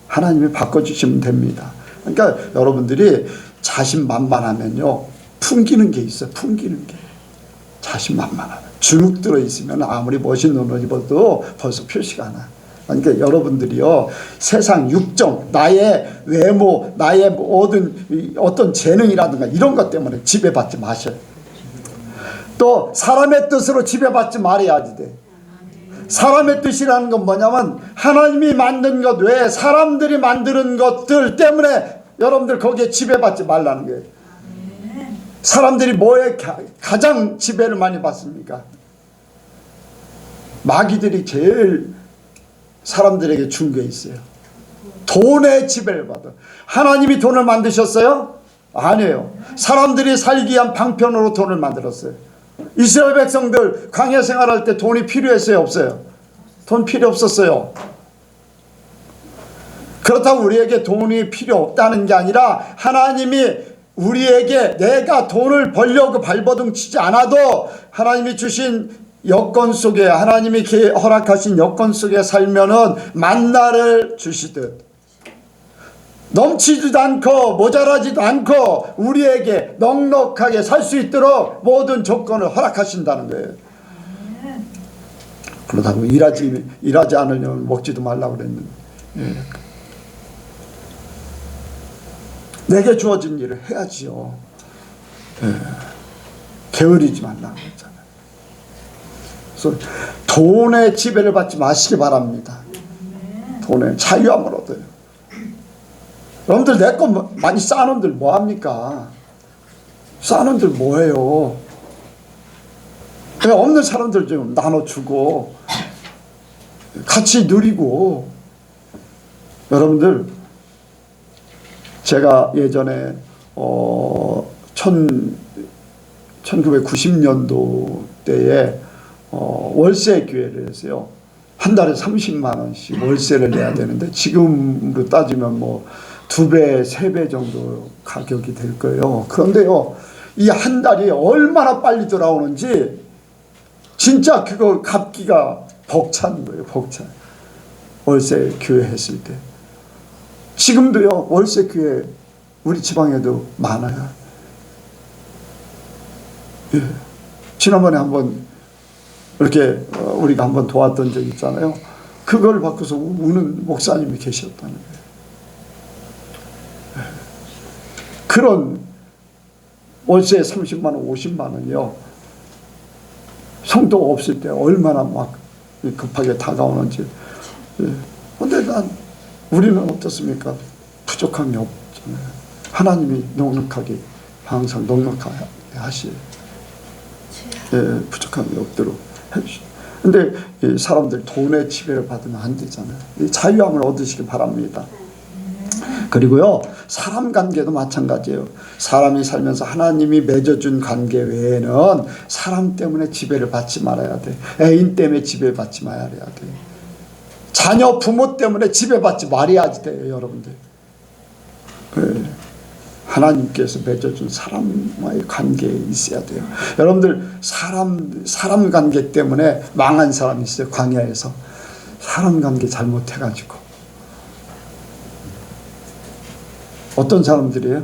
하나님이 바꿔주시면 됩니다. 그러니까 여러분들이 자신만만하면요, 풍기는 게 있어요. 풍기는 게. 자신만만하면 주눅 들어 있으면 아무리 멋있는 옷 입어도 벌써 표시가 안 나. 그러니까 여러분들이요, 세상 육정, 나의 외모, 나의 모든 어떤 재능이라든가 이런 것 때문에 지배받지 마셔요. 또 사람의 뜻으로 지배받지 말아야지 돼. 사람의 뜻이라는 건 뭐냐면 하나님이 만든 것 외에 사람들이 만드는 것들 때문에 여러분들 거기에 지배받지 말라는 거예요. 사람들이 뭐에 가장 지배를 많이 받습니까? 마귀들이 제일 사람들에게 준 게 있어요. 돈의 지배를 받아. 하나님이 돈을 만드셨어요? 아니에요. 사람들이 살기 위한 방편으로 돈을 만들었어요. 이스라엘 백성들 광야 생활할 때 돈이 필요했어요? 없어요? 돈 필요 없었어요. 그렇다고 우리에게 돈이 필요 없다는 게 아니라 하나님이 우리에게 내가 돈을 벌려고 발버둥 치지 않아도 하나님이 주신 여건 속에, 하나님이 허락하신 여건 속에 살면은 만나를 주시듯 넘치지도 않고 모자라지도 않고 우리에게 넉넉하게 살 수 있도록 모든 조건을 허락하신다는 거예요. 그렇다고 일하지 않으려면 먹지도 말라고 그랬는데, 예. 내게 주어진 일을 해야지요. 예. 게으르지 말라고 했잖아요. 그래서 돈의 지배를 받지 마시기 바랍니다. 돈의 자유함을 얻어요. 여러분들 내 거 많이 쌓아놓은들 뭐합니까? 쌓아놓은들 뭐해요? 그냥 없는 사람들 좀 나눠주고 같이 누리고. 여러분들 제가 예전에 1990년도 때에 월세 기회를 했어요. 한 달에 30만 원씩 월세를 내야 되는데 지금으로 따지면 뭐 2배, 3배 정도 가격이 될 거예요. 그런데요, 이 한 달이 얼마나 빨리 돌아오는지 진짜 그거 갚기가 벅찬 거예요. 벅찬. 월세 기회했을 때. 지금도요, 월세 기회 우리 지방에도 많아요. 예. 지난번에 한번 이렇게 우리가 한번 도왔던 적 있잖아요. 그걸 받고서 우는 목사님이 계셨다는 거예요. 그런 월세 30만 원, 50만 원이요. 성도가 없을 때 얼마나 막 급하게 다가오는지. 그런데 우리는 어떻습니까? 부족함이 없잖아요. 하나님이 넉넉하게 항상 넉넉하게 하시요. 예, 부족함이 없도록 해주시죠. 근데 사람들 돈의 지배를 받으면 안 되잖아요. 이 자유함을 얻으시기 바랍니다. 그리고요, 사람 관계도 마찬가지예요. 사람이 살면서 하나님이 맺어준 관계 외에는 사람 때문에 지배를 받지 말아야 돼. 애인 때문에 지배받지 말아야 돼. 자녀 부모 때문에 지배받지 말아야 돼요, 여러분들. 네. 하나님께서 맺어준 사람과의 관계에 있어야 돼요. 여러분들 사람 관계 때문에 망한 사람이 있어요. 광야에서 사람 관계 잘못해가지고. 어떤 사람들이에요?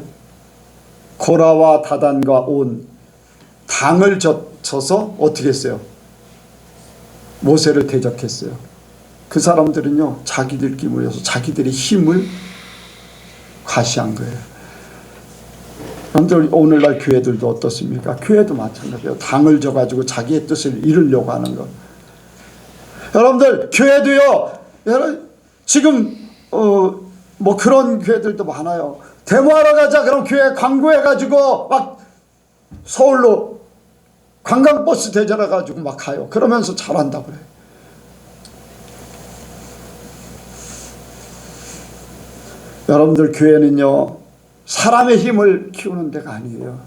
고라와 다단과 온 당을 져서 어떻게 했어요? 모세를 대적했어요. 그 사람들은요, 자기들끼리 모여서 자기들의 힘을 과시한 거예요. 여러분들 오늘날 교회들도 어떻습니까? 교회도 마찬가지예요. 당을 져가지고 자기의 뜻을 이루려고 하는 것. 여러분들 교회도요, 지금 뭐 그런 교회들도 많아요. 데모하러 가자 그럼 교회 광고해가지고 막 서울로 관광버스 대절해가지고 막 가요. 그러면서 잘한다고 그래요. 여러분들 교회는요, 사람의 힘을 키우는 데가 아니에요.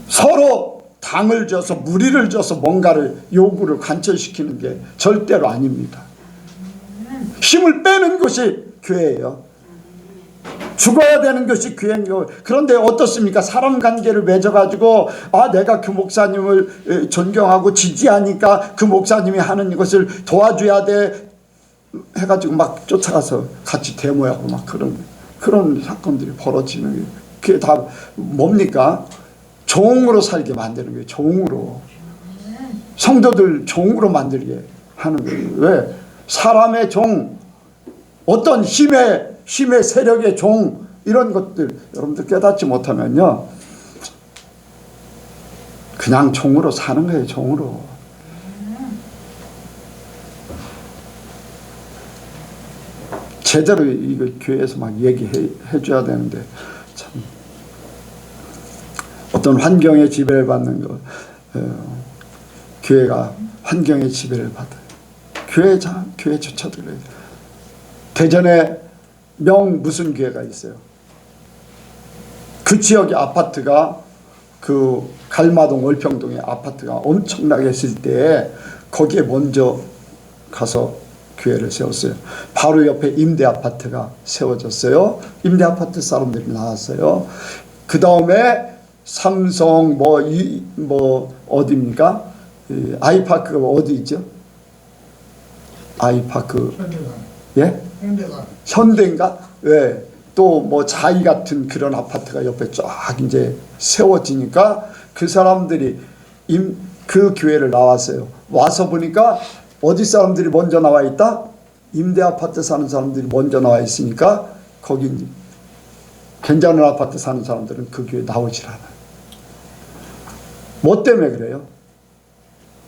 서로 당을 줘서 무리를 줘서 뭔가를 요구를 관철시키는 게 절대로 아닙니다. 힘을 빼는 것이 교회예요. 죽어야 되는 것이 교회예요. 그런데 어떻습니까? 사람 관계를 맺어가지고 내가 그 목사님을 존경하고 지지하니까 그 목사님이 하는 것을 도와줘야 돼 해가지고 막 쫓아가서 같이 데모하고 막 그런 사건들이 벌어지는 거예요. 그게 다 뭡니까? 종으로 살게 만드는 거예요. 종으로. 성도들 종으로 만들게 하는 거예요. 왜? 사람의 종, 어떤 힘의 세력의 종, 이런 것들 여러분들 깨닫지 못하면요, 그냥 종으로 사는 거예요. 종으로. 제대로 이거 교회에서 막 얘기해 줘야 되는데, 참 어떤 환경에 지배를 받는 거, 교회가 환경에 지배를 받아요. 교회조차도 그래요. 대전에 무슨 교회가 있어요. 그 지역의 아파트가, 그 갈마동 월평동의 아파트가 엄청나게 했을 때 거기에 먼저 가서 교회를 세웠어요. 바로 옆에 임대 아파트가 세워졌어요. 임대 아파트 사람들이 나왔어요. 그 다음에 삼성 어디입니까? 아이파크가 어디 있죠? 아이파크. 예? 현대인가? 왜? 또 뭐 자이 같은 그런 아파트가 옆에 쫙 이제 세워지니까 그 사람들이 그 교회를 나왔어요. 와서 보니까 어디 사람들이 먼저 나와 있다? 임대 아파트 사는 사람들이 먼저 나와 있으니까 거기 괜찮은 아파트 사는 사람들은 그 교회 나오질 않아요. 뭐 때문에 그래요?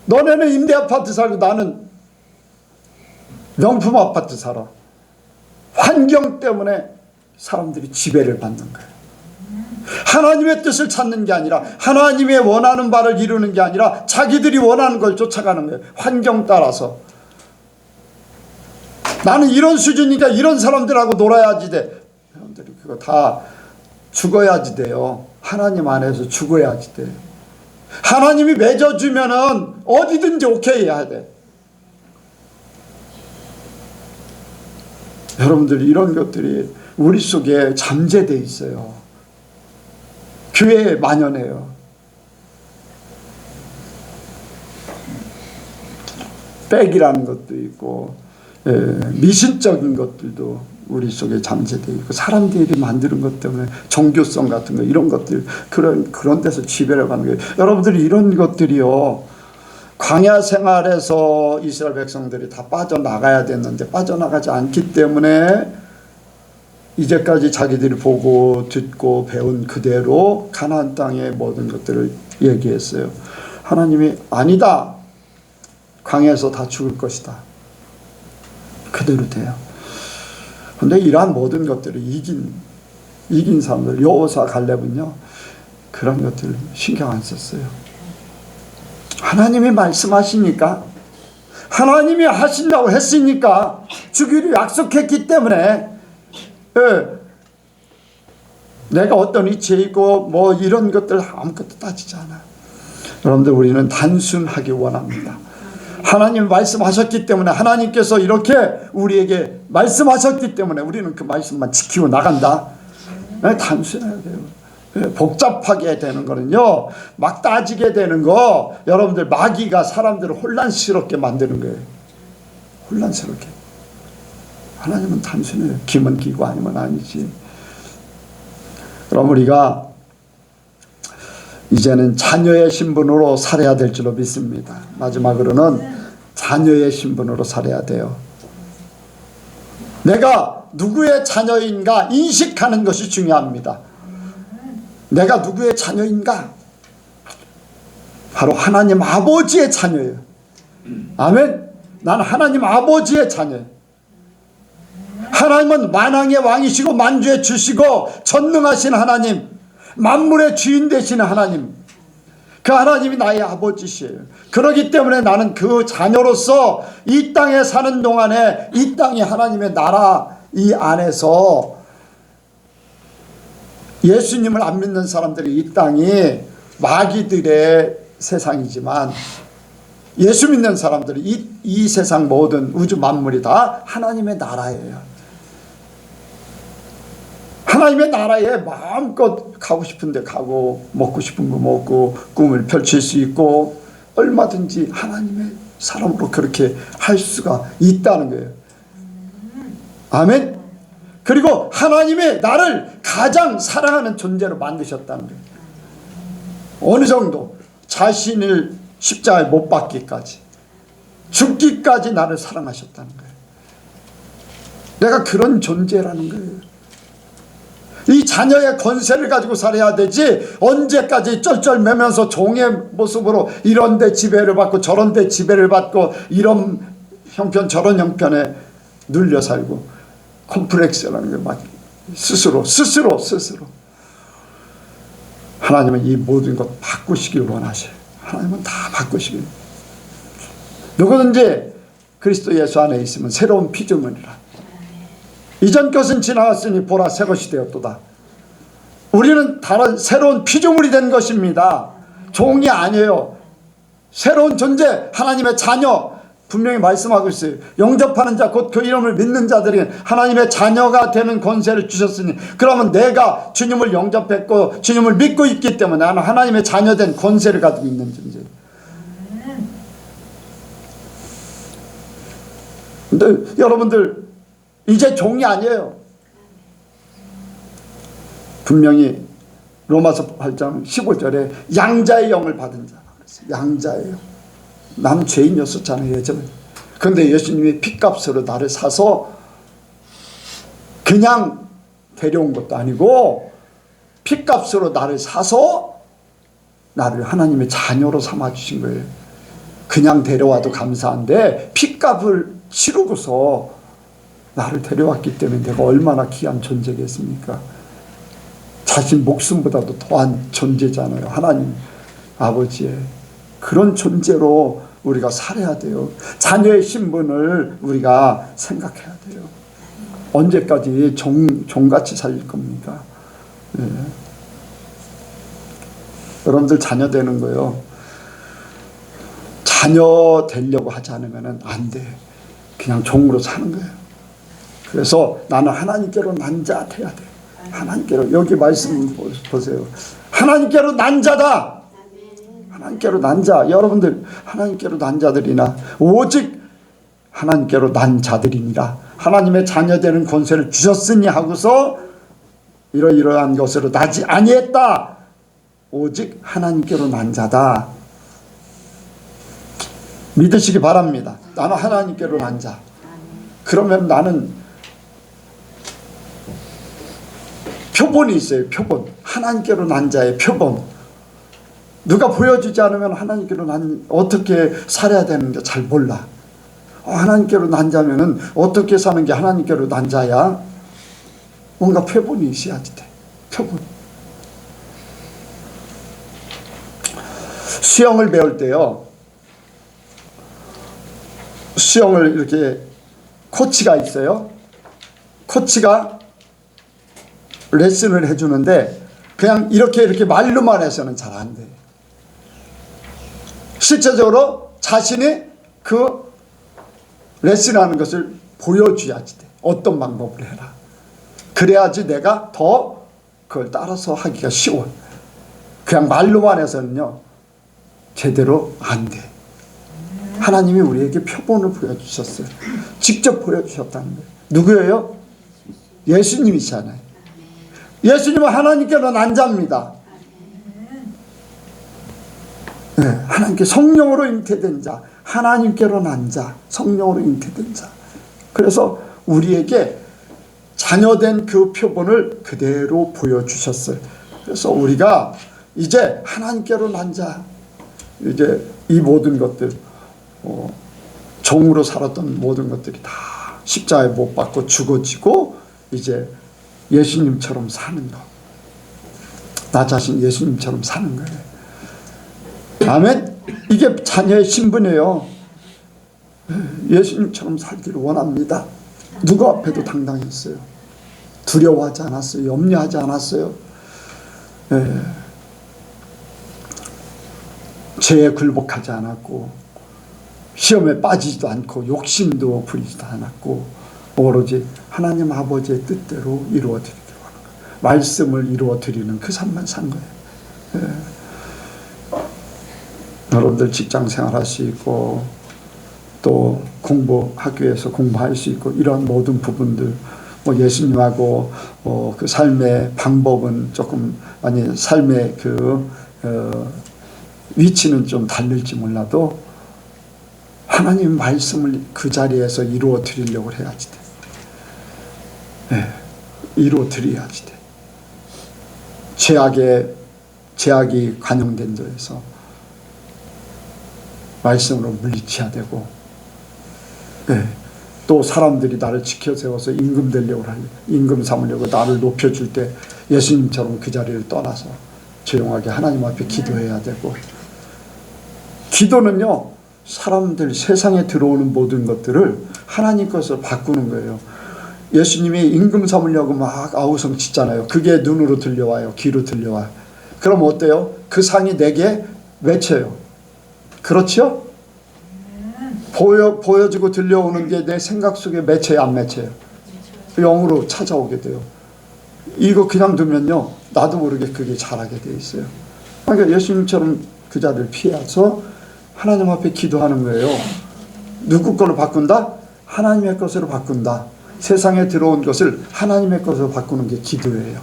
너네는 임대 아파트 살고 나는 명품 아파트 살아. 환경 때문에 사람들이 지배를 받는 거예요. 하나님의 뜻을 찾는 게 아니라, 하나님의 원하는 바를 이루는 게 아니라 자기들이 원하는 걸 쫓아가는 거예요. 환경 따라서. 나는 이런 수준이니까 이런 사람들하고 놀아야지 돼. 여러분들이 그거 다 죽어야지 돼요. 하나님 안에서 죽어야지 돼. 하나님이 맺어주면은 어디든지 오케이 해야 돼. 여러분들, 이런 것들이 우리 속에 잠재되어 있어요. 교회에 만연해요. 백이라는 것도 있고, 미신적인 것들도 우리 속에 잠재되어 있고, 사람들이 만드는 것 때문에 종교성 같은 거, 이런 것들, 그런 데서 지배를 받는 거예요. 여러분들이 이런 것들이요, 광야 생활에서 이스라엘 백성들이 다 빠져나가야 됐는데 빠져나가지 않기 때문에 이제까지 자기들이 보고 듣고 배운 그대로 가나안 땅의 모든 것들을 얘기했어요. 하나님이 아니다, 광야에서 다 죽을 것이다, 그대로 돼요. 그런데 이러한 모든 것들을 이긴 사람들, 여호사 갈렙은요, 그런 것들을 신경 안 썼어요. 하나님이 말씀하시니까, 하나님이 하신다고 했으니까, 주기로 약속했기 때문에, 내가 어떤 위치에 있고 뭐 이런 것들 아무것도 따지지 않아요. 여러분들, 우리는 단순하게 원합니다. 하나님 말씀하셨기 때문에, 하나님께서 이렇게 우리에게 말씀하셨기 때문에 우리는 그 말씀만 지키고 나간다. 단순해야 돼요. 복잡하게 되는 거는요, 막 따지게 되는 거, 여러분들, 마귀가 사람들을 혼란스럽게 만드는 거예요. 혼란스럽게. 하나님은 단순해요. 기면 기고 아니면 아니지. 그럼 우리가 이제는 자녀의 신분으로 살아야 될 줄로 믿습니다. 마지막으로는 자녀의 신분으로 살아야 돼요. 내가 누구의 자녀인가 인식하는 것이 중요합니다. 내가 누구의 자녀인가? 바로 하나님 아버지의 자녀예요. 아멘. 나는 하나님 아버지의 자녀예요. 하나님은 만왕의 왕이시고 만주의 주시고 전능하신 하나님, 만물의 주인 되시는 하나님, 그 하나님이 나의 아버지시에요. 그렇기 때문에 나는 그 자녀로서 이 땅에 사는 동안에 이 땅이 하나님의 나라 이 안에서, 예수님을 안 믿는 사람들이 이 땅이 마귀들의 세상이지만, 예수 믿는 사람들이 이 세상 모든 우주 만물이 다 하나님의 나라예요. 하나님의 나라에 마음껏 가고 싶은데 가고, 먹고 싶은 거 먹고, 꿈을 펼칠 수 있고, 얼마든지 하나님의 사람으로 그렇게 할 수가 있다는 거예요. 아멘. 그리고 하나님의 나를 가장 사랑하는 존재로 만드셨다는 거예요. 어느 정도 자신을 십자가에 못 박기까지, 죽기까지 나를 사랑하셨다는 거예요. 내가 그런 존재라는 거예요. 이 자녀의 권세를 가지고 살아야 되지, 언제까지 쩔쩔매면서 종의 모습으로 이런 데 지배를 받고 저런 데 지배를 받고 이런 형편 저런 형편에 눌려 살고 콤플렉스라는 게 막 스스로 하나님은 이 모든 것 바꾸시길 원하셔요. 하나님은 다 바꾸시길. 누구든지 그리스도 예수 안에 있으면 새로운 피조물이라. 이전 것은 지나갔으니 보라 새 것이 되었도다. 우리는 다른 새로운 피조물이 된 것입니다. 종이 아니에요. 새로운 존재, 하나님의 자녀. 분명히 말씀하고 있어요. 영접하는 자, 곧 그 이름을 믿는 자들이 하나님의 자녀가 되는 권세를 주셨으니, 그러면 내가 주님을 영접했고 주님을 믿고 있기 때문에 나는 하나님의 자녀된 권세를 가지고 있는 존재예요. 근데 여러분들 이제 종이 아니에요. 분명히 로마서 8장 15절에 양자의 영을 받은 자라고 그랬어요. 양자의 영. 나는 죄인이었었잖아요, 예전에. 그런데 예수님이 핏값으로 나를 사서 그냥 데려온 것도 아니고 핏값으로 나를 사서 나를 하나님의 자녀로 삼아주신 거예요. 그냥 데려와도 감사한데 핏값을 치르고서 나를 데려왔기 때문에 내가 얼마나 귀한 존재겠습니까? 자신 목숨보다도 더한 존재잖아요. 하나님 아버지의 그런 존재로 우리가 살아야 돼요. 자녀의 신분을 우리가 생각해야 돼요. 언제까지 종같이 살 겁니까? 네. 여러분들 자녀 되는 거요. 자녀 되려고 하지 않으면 안 돼. 그냥 종으로 사는 거예요. 그래서 나는 하나님께로 난 자 돼야 돼. 하나님께로, 여기 말씀 보세요. 하나님께로 난 자다. 하나님께로 난 자. 여러분들 하나님께로 난 자들이나 오직 하나님께로 난 자들이니라. 하나님의 자녀 되는 권세를 주셨으니 하고서 이러이러한 것으로 나지 아니했다. 오직 하나님께로 난 자다. 믿으시기 바랍니다. 나는 하나님께로 난 자. 그러면 나는 표본이 있어요. 표본. 하나님께로 난 자의 표본. 누가 보여주지 않으면 하나님께로 난 어떻게 살아야 되는지 잘 몰라. 하나님께로 난 자면은 어떻게 사는 게 하나님께로 난 자야? 뭔가 표본이 있어야지 돼. 표본. 수영을 배울 때요. 수영을 이렇게 코치가 있어요. 코치가 레슨을 해주는데 그냥 이렇게 말로만 해서는 잘 안 돼. 실제적으로 자신이 그 레슨하는 것을 보여줘야지 돼. 어떤 방법을 해라. 그래야지 내가 더 그걸 따라서 하기가 쉬워. 그냥 말로만 해서는요 제대로 안 돼. 하나님이 우리에게 표본을 보여주셨어요. 직접 보여주셨다는 거예요. 누구예요? 예수님이잖아요. 예수님은 하나님께로 난 자입니다. 네, 하나님께 성령으로 잉태된 자, 하나님께로 난 자, 성령으로 잉태된 자. 그래서 우리에게 자녀된 그 표본을 그대로 보여주셨어요. 그래서 우리가 이제 하나님께로 난 자, 이제 이 모든 것들, 종으로 살았던 모든 것들이 다 십자가에 못 박고 죽어지고 이제 예수님처럼 사는 거. 나 자신 예수님처럼 사는 거예요. 아멘. 이게 자녀의 신분이에요. 예수님처럼 살기를 원합니다. 누구 앞에도 당당했어요. 두려워하지 않았어요. 염려하지 않았어요. 죄에 굴복하지 않았고 시험에 빠지지도 않고 욕심도 부리지도 않았고 오로지 하나님 아버지의 뜻대로 이루어드리기로 하는 거예요. 말씀을 이루어드리는 그 삶만 산 거예요. 여러분들 직장 생활할 수 있고 또 학교에서 공부할 수 있고 이런 모든 부분들 예수님하고 그 삶의 방법은 조금 삶의 그 위치는 좀 다를지 몰라도 하나님 말씀을 그 자리에서 이루어 드리려고 해야지 돼. 네, 이루어 드려야지 돼. 제약이 관용된 데에서 말씀으로 물리쳐야 되고, 네, 또 사람들이 나를 지켜 세워서 임금 되려고 하려, 임금 삼으려고 나를 높여줄 때 예수님처럼 그 자리를 떠나서 조용하게 하나님 앞에 기도해야 되고, 기도는요, 사람들 세상에 들어오는 모든 것들을 하나님 것으로 바꾸는 거예요. 예수님이 임금 삼으려고 막 아우성 짓잖아요. 그게 눈으로 들려와요. 귀로 들려와요. 그럼 어때요? 그 상이 내게 외쳐요. 그렇죠? 보여지고 들려오는 게 내 생각 속에 맺혀요, 안 맺혀요? 영으로 찾아오게 돼요. 이거 그냥 두면요, 나도 모르게 그게 잘하게 돼 있어요. 그러니까 예수님처럼 그 자리를 피해서 하나님 앞에 기도하는 거예요. 누구 걸로 바꾼다? 하나님의 것으로 바꾼다. 세상에 들어온 것을 하나님의 것으로 바꾸는 게 기도예요.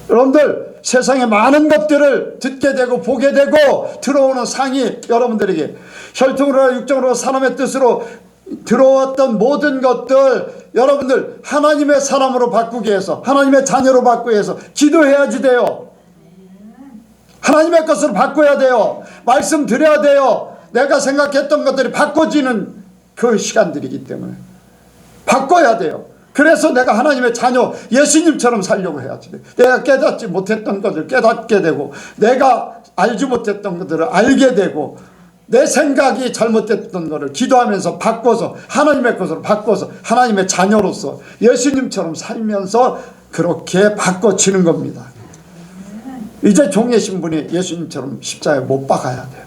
여러분들, 세상에 많은 것들을 듣게 되고 보게 되고 들어오는 상이 여러분들에게 혈통으로 육정으로 사람의 뜻으로 들어왔던 모든 것들, 여러분들 하나님의 사람으로 바꾸기 위해서, 하나님의 자녀로 바꾸기 위해서 기도해야지 돼요. 하나님의 것으로 바꿔야 돼요. 말씀 드려야 돼요. 내가 생각했던 것들이 바꿔지는 그 시간들이기 때문에 바꿔야 돼요. 그래서 내가 하나님의 자녀 예수님처럼 살려고 해야지 돼. 내가 깨닫지 못했던 것을 깨닫게 되고, 내가 알지 못했던 것들을 알게 되고, 내 생각이 잘못됐던 것을 기도하면서 바꿔서 하나님의 것으로 바꿔서 하나님의 자녀로서 예수님처럼 살면서 그렇게 바꿔지는 겁니다. 이제 종의 신분이 예수님처럼 십자가에 못 박아야 돼요.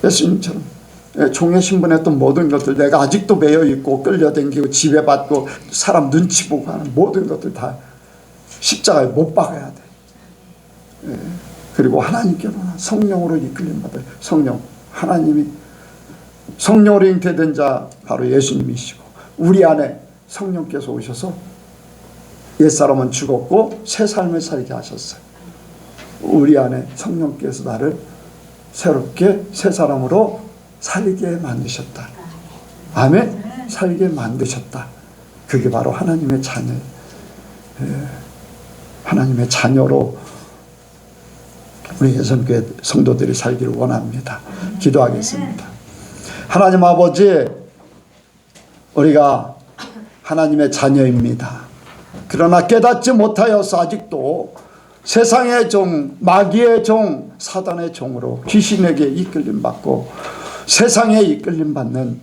예수님처럼 종의 신분했던 모든 것들, 내가 아직도 매여있고 끌려다니고 지배받고 사람 눈치 보고 하는 모든 것들 다 십자가에 못 박아야 돼. 그리고 하나님께로나 성령으로 이끌림 받아요. 성령, 하나님이 성령으로 잉태된 자 바로 예수님이시고, 우리 안에 성령께서 오셔서 옛사람은 죽었고 새 삶을 살게 하셨어요. 우리 안에 성령께서 나를 새롭게 새 사람으로 살게 만드셨다. 아멘. 살게 만드셨다. 그게 바로 하나님의 자녀, 하나님의 자녀로 우리 예선교회 성도들이 살기를 원합니다. 기도하겠습니다. 하나님 아버지, 우리가 하나님의 자녀입니다. 그러나 깨닫지 못하여서 아직도 세상의 종, 마귀의 종, 사단의 종으로 귀신에게 이끌림받고 세상에 이끌림받는,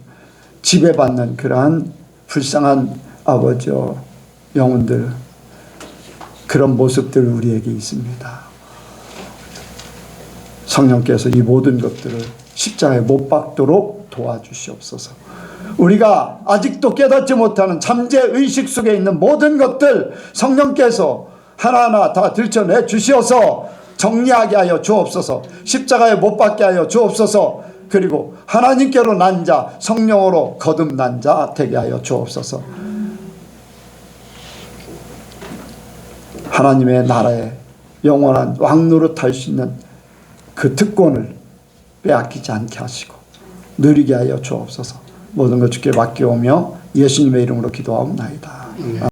지배받는 그러한 불쌍한 아버지여 영혼들, 그런 모습들 우리에게 있습니다. 성령께서 이 모든 것들을 십자가에 못 박도록 도와주시옵소서. 우리가 아직도 깨닫지 못하는 잠재의식 속에 있는 모든 것들 성령께서 하나하나 다 들춰내 주시어서 정리하게 하여 주옵소서. 십자가에 못 박게 하여 주옵소서. 그리고 하나님께로 난 자, 성령으로 거듭난 자 되게 하여 주옵소서. 하나님의 나라에 영원한 왕노릇 할 수 있는 그 특권을 빼앗기지 않게 하시고 누리게 하여 주옵소서. 모든 것 주께 맡겨오며 예수님의 이름으로 기도하옵나이다.